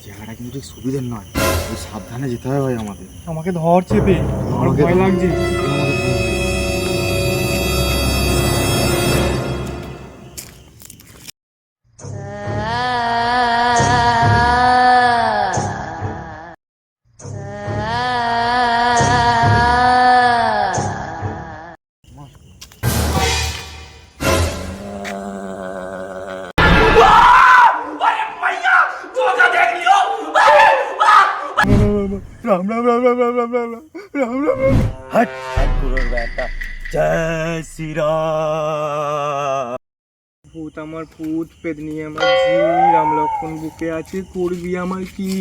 জায়গাটা কিন্তু ঠিক সুবিধের নয়, একটু সাবধানে যেতে হবে ভাই আমাদের। আমাকে ধর চেপে, আমার ভয় লাগছে। রাম রাম রাম রাম রাম রাম রাম রাম রাম রাম। हट ठाकुर बेटा जय श्री राम। ভূত আমার ভূত পেদনি আমার জি, রাম লক্ষণ বুকে আছে, করবি আমার কি?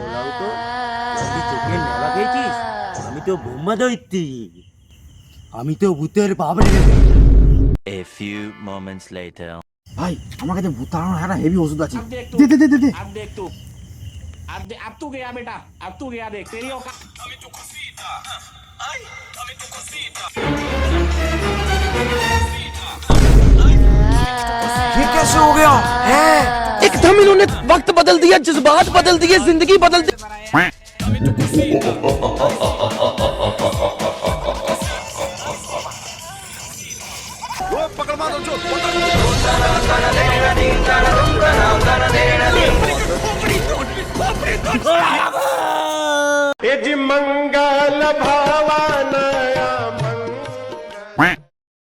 ওরাও তো তুই চোখে নেওয়া খেয়েছিস, আমি তো বোম্বা দৈত্যি, আমি তো ভূতের বাবরে। A few moments later. ভাই আমার কাছে ভূত তাড়ানোর একটা হেভি ওষুধ আছে, दे দে দে দে দে। अब देख तू अब तू गया बेटा, अब तू गया, देख तेरी औकात। ये कैसे हो गया है? एकदम इन्होंने वक्त बदल दिया, जज्बात बदल दिए, जिंदगी बदल दी। पकड़ मारो जो